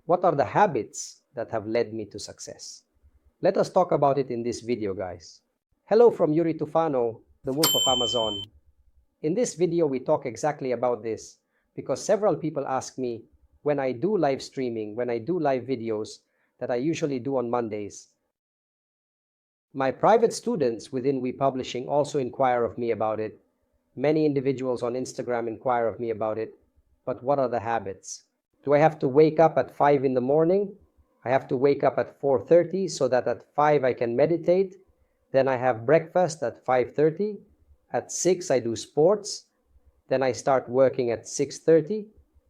What are the habits that have led me to success? Let us talk about it in this video, guys. Hello from Yuri Tufano, the Wolf of Amazon. In this video, we talk exactly about this because several people ask me when I do live streaming, when I do live videos that I usually do on Mondays. My private students within WePublishing also inquire of me about it. Many individuals on Instagram inquire of me about it. But what are the habits? Do I have to wake up at 5 in the morning? I have to wake up at 4:30 so that at 5 I can meditate. Then I have breakfast at 5:30. At 6 I do sports. Then I start working at 6:30.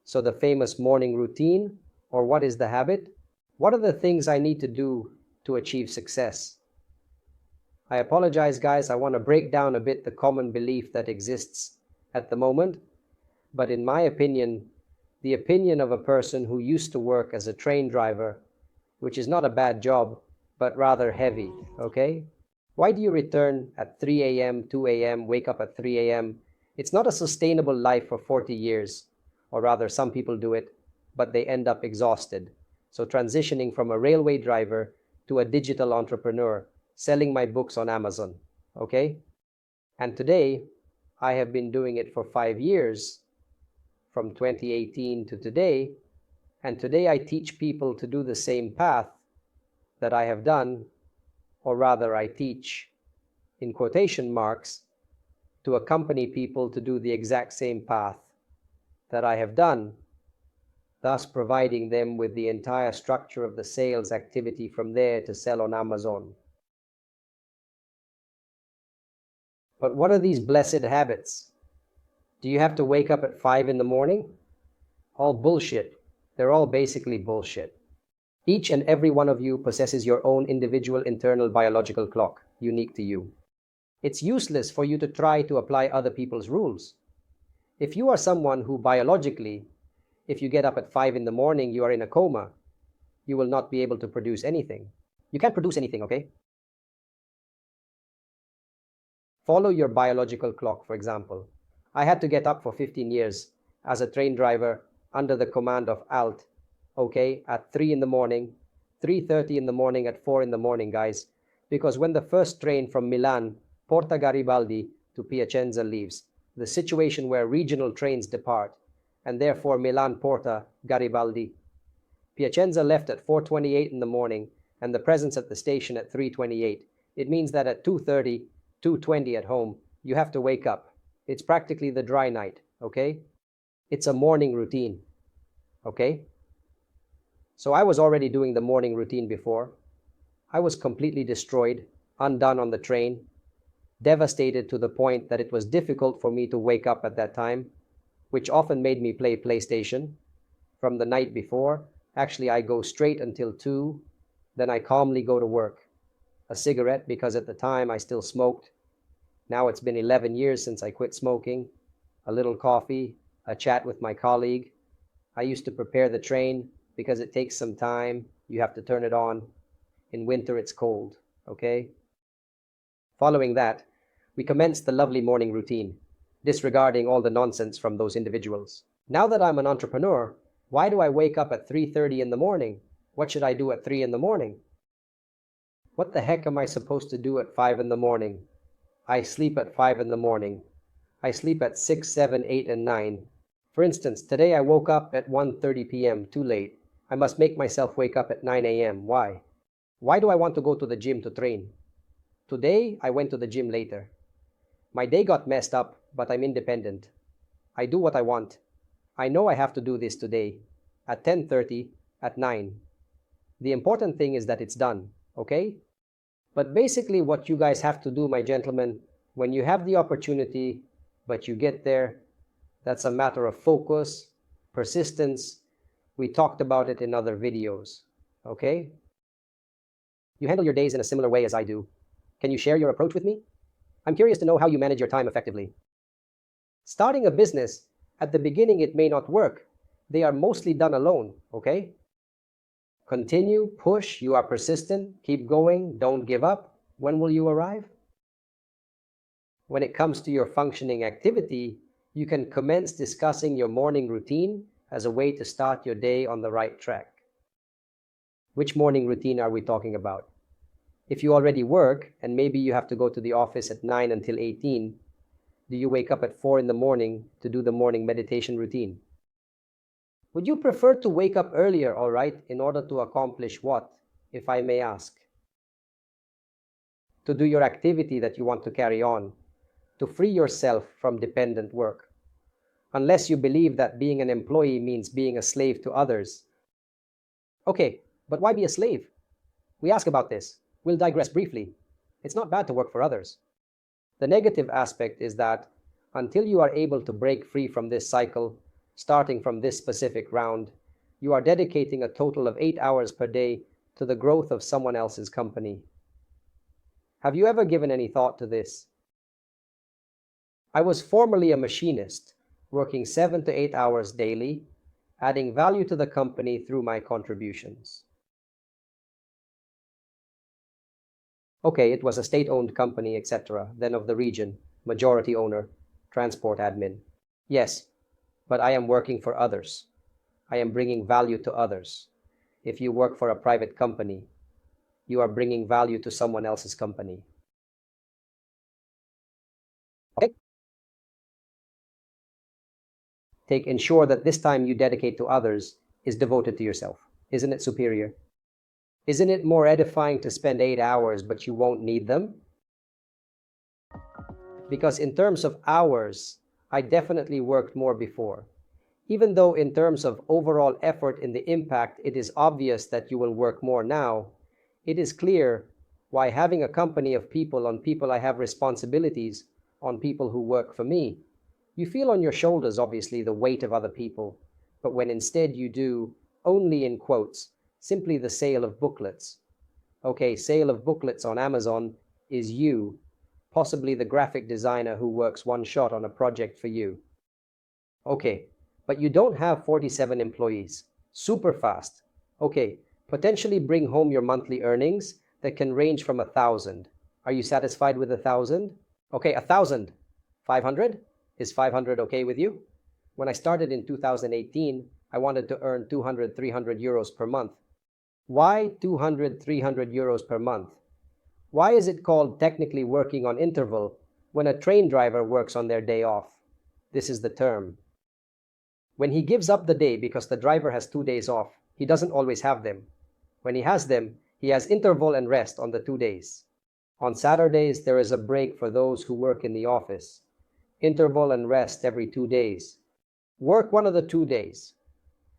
So the famous morning routine. Or what is the habit? What are the things I need to do to achieve success? I apologize, guys. I want to break down a bit the common belief that exists at the moment. But in my opinion, the opinion of a person who used to work as a train driver, which is not a bad job, but rather heavy, okay? Why do you return at 3 a.m., 2 a.m., wake up at 3 a.m.? It's not a sustainable life for 40 years, or rather some people do it, but they end up exhausted. So transitioning from a railway driver to a digital entrepreneur, selling my books on Amazon, okay? And today, I have been doing it for 5 years, from 2018 to today, and today I teach people to do the same path that I have done, or rather I teach, in quotation marks, to accompany people to do the exact same path that I have done, thus providing them with the entire structure of the sales activity from there to sell on Amazon. But what are these blessed habits? Do you have to wake up at 5 in the morning? All bullshit. They're all basically bullshit. Each and every one of you possesses your own individual internal biological clock, unique to you. It's useless for you to try to apply other people's rules. If you are someone who biologically, if you get up at 5 in the morning, you are in a coma, you will not be able to produce anything. You can't produce anything, okay? Follow your biological clock, for example. I had to get up for 15 years as a train driver under the command of Alt, okay, at 3 in the morning, 3:30 in the morning, at 4 in the morning, guys. Because when the first train from Milan, Porta Garibaldi to Piacenza leaves, the situation where regional trains depart, and therefore Milan, Porta, Garibaldi. Piacenza left at 4:28 in the morning, and the presence at the station at 3:28. It means that at 2:30, 2:20 at home, you have to wake up. It's practically the dry night, okay? It's a morning routine, okay? So I was already doing the morning routine before. I was completely destroyed, undone on the train, devastated to the point that it was difficult for me to wake up at that time, which often made me play PlayStation from the night before. Actually, I go straight until 2, then I calmly go to work. A cigarette, because at the time I still smoked. Now it's been 11 years since I quit smoking. A little coffee, a chat with my colleague. I used to prepare the train because it takes some time. You have to turn it on. In winter it's cold, okay? Following that, we commenced the lovely morning routine, disregarding all the nonsense from those individuals. Now that I'm an entrepreneur, why do I wake up at 3:30 in the morning? What should I do at 3 in the morning? What the heck am I supposed to do at 5 in the morning? I sleep at 5 in the morning. I sleep at 6, 7, 8, and 9. For instance, today I woke up at 1:30 p.m., too late. I must make myself wake up at 9 a.m. Why? Why do I want to go to the gym to train? Today, I went to the gym later. My day got messed up, but I'm independent. I do what I want. I know I have to do this today, at 10:30, at 9. The important thing is that it's done, okay? But basically what you guys have to do, my gentlemen, when you have the opportunity, but you get there, that's a matter of focus, persistence. We talked about it in other videos, okay? You handle your days in a similar way as I do. Can you share your approach with me? I'm curious to know how you manage your time effectively. Starting a business, at the beginning it may not work. They are mostly done alone, okay? Continue, push, you are persistent, keep going, don't give up. When will you arrive? When it comes to your functioning activity, you can commence discussing your morning routine as a way to start your day on the right track. Which morning routine are we talking about? If you already work and maybe you have to go to the office at 9 until 18, do you wake up at 4 in the morning to do the morning meditation routine? Would you prefer to wake up earlier, all right, in order to accomplish what, if I may ask? To do your activity that you want to carry on, to free yourself from dependent work. Unless you believe that being an employee means being a slave to others. Okay, but why be a slave? We ask about this. We'll digress briefly. It's not bad to work for others. The negative aspect is that until you are able to break free from this cycle, starting from this specific round, you are dedicating a total of 8 hours per day to the growth of someone else's company. Have you ever given any thought to this? I was formerly a machinist, working 7 to 8 hours daily, adding value to the company through my contributions. Okay, it was a state-owned company, etc., then of the region, majority owner, transport admin. Yes, but I am working for others. I am bringing value to others. If you work for a private company, you are bringing value to someone else's company. Okay? Ensure that this time you dedicate to others is devoted to yourself. Isn't it superior? Isn't it more edifying to spend 8 hours but you won't need them? Because in terms of hours, I definitely worked more before. Even though in terms of overall effort in the impact, it is obvious that you will work more now, it is clear why having a company of people on people I have responsibilities, on people who work for me, you feel on your shoulders, obviously, the weight of other people, but when instead you do, only in quotes, simply the sale of booklets. Okay, sale of booklets on Amazon is you, possibly the graphic designer who works one shot on a project for you. Okay, but you don't have 47 employees. Super fast. Okay, potentially bring home your monthly earnings that can range from 1,000. Are you satisfied with 1,000? Okay, 1,000. 500? Is 500 okay with you? When I started in 2018, I wanted to earn 200, 300 euros per month. Why 200, 300 euros per month? Why is it called technically working on interval when a train driver works on their day off? This is the term. When he gives up the day because the driver has 2 days off, he doesn't always have them. When he has them, he has interval and rest on the 2 days. On Saturdays, there is a break for those who work in the office. Interval and rest every 2 days. Work one of the 2 days.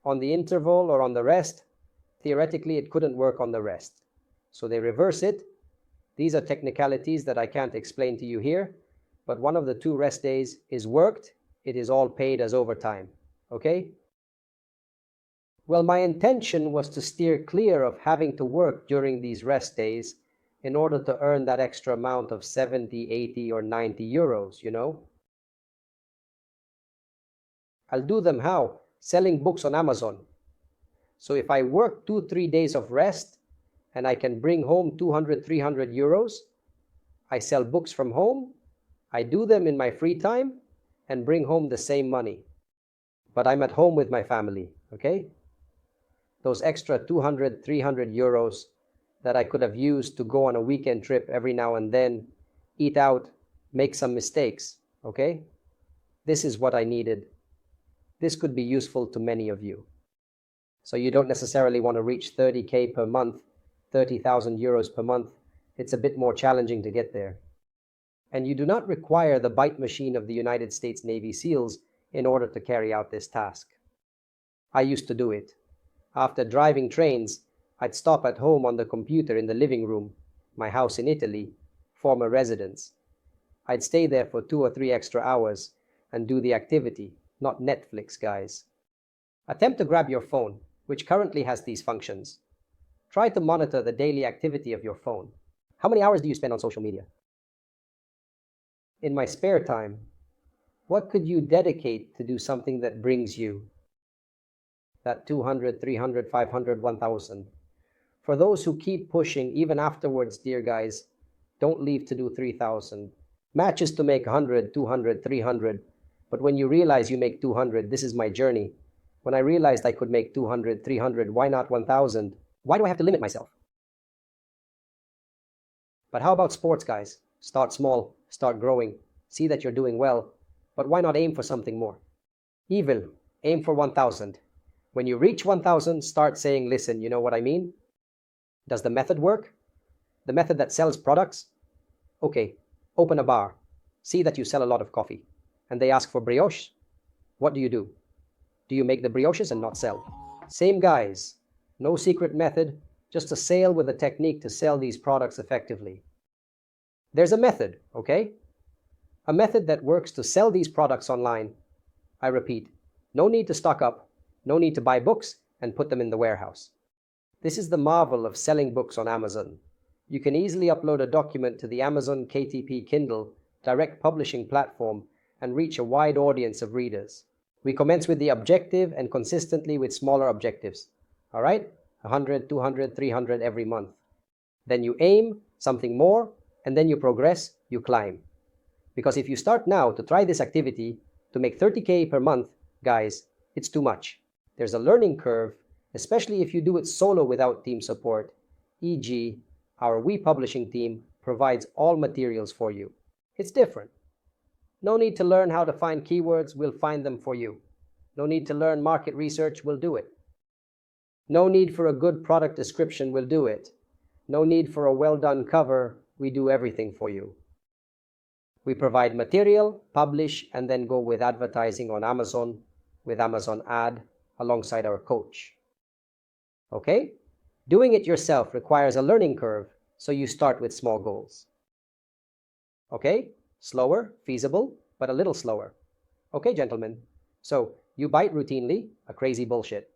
On the interval or on the rest, theoretically it couldn't work on the rest. So they reverse it. These are technicalities that I can't explain to you here, but one of the 2 rest days is worked. It is all paid as overtime. Okay? Well, my intention was to steer clear of having to work during these rest days in order to earn that extra amount of 70, 80, or 90 euros, you know? I'll do them how? Selling books on Amazon. So if I work 2, 3 days of rest and I can bring home 200, 300 euros, I sell books from home, I do them in my free time and bring home the same money. But I'm at home with my family, okay? Those extra 200, 300 euros that I could have used to go on a weekend trip every now and then, eat out, make some mistakes, okay? This is what I needed. This could be useful to many of you. So you don't necessarily want to reach 30K per month, 30,000 euros per month. It's a bit more challenging to get there. And you do not require the bite machine of the United States Navy SEALs in order to carry out this task. I used to do it. After driving trains, I'd stop at home on the computer in the living room, my house in Italy, former residence. I'd stay there for 2 or 3 extra hours and do the activity, not Netflix, guys. Attempt to grab your phone, which currently has these functions. Try to monitor the daily activity of your phone. How many hours do you spend on social media? In my spare time, what could you dedicate to do something that brings you that 200, 300, 500, 1,000? For those who keep pushing even afterwards, dear guys, don't leave to do 3,000. Match is to make 100, 200, 300. But when you realize you make 200, this is my journey. When I realized I could make 200, 300, why not 1,000? Why do I have to limit myself? But how about sports, guys? Start small, start growing, see that you're doing well, but why not aim for something more? Evil, aim for 1,000. When you reach 1,000, start saying, listen, you know what I mean? Does the method work? The method that sells products? Okay, open a bar. See that you sell a lot of coffee. And they ask for brioche. What do? Do you make the brioches and not sell? Same guys. No secret method, just a sale with a technique to sell these products effectively. There's a method, okay? A method that works to sell these products online. I repeat, no need to stock up, no need to buy books and put them in the warehouse. This is the marvel of selling books on Amazon. You can easily upload a document to the Amazon KTP Kindle direct publishing platform and reach a wide audience of readers. We commence with the objective and consistently with smaller objectives. All right? 100, 200, 300 every month. Then you aim something more, and then you progress, you climb. Because if you start now to try this activity to make 30K per month, guys, it's too much. There's a learning curve, especially if you do it solo without team support, e.g., our WePublishing team provides all materials for you. It's different. No need to learn how to find keywords, we'll find them for you. No need to learn market research, we'll do it. No need for a good product description, we'll do it. No need for a well-done cover, we do everything for you. We provide material, publish, and then go with advertising on Amazon, with Amazon Ad, alongside our coach. Okay? Doing it yourself requires a learning curve, so you start with small goals. Okay? Slower, feasible, but a little slower. Okay, gentlemen. So, you bite routinely, a crazy bullshit.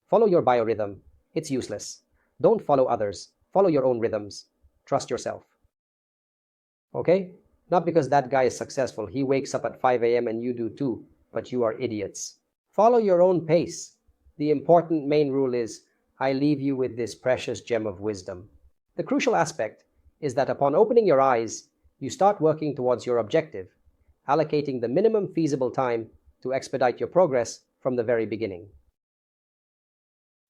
Follow your biorhythm. It's useless. Don't follow others. Follow your own rhythms. Trust yourself. Okay? Not because that guy is successful. He wakes up at 5 a.m. and you do too, but you are idiots. Follow your own pace. The important main rule is, I leave you with this precious gem of wisdom. The crucial aspect is that upon opening your eyes, you start working towards your objective, allocating the minimum feasible time to expedite your progress from the very beginning.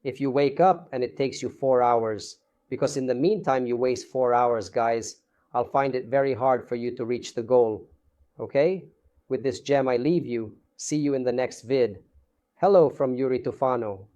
If you wake up and it takes you 4 hours, because in the meantime you waste 4 hours, guys, I'll find it very hard for you to reach the goal. Okay? With this gem I leave you. See you in the next vid. Hello from Yuri Tufano.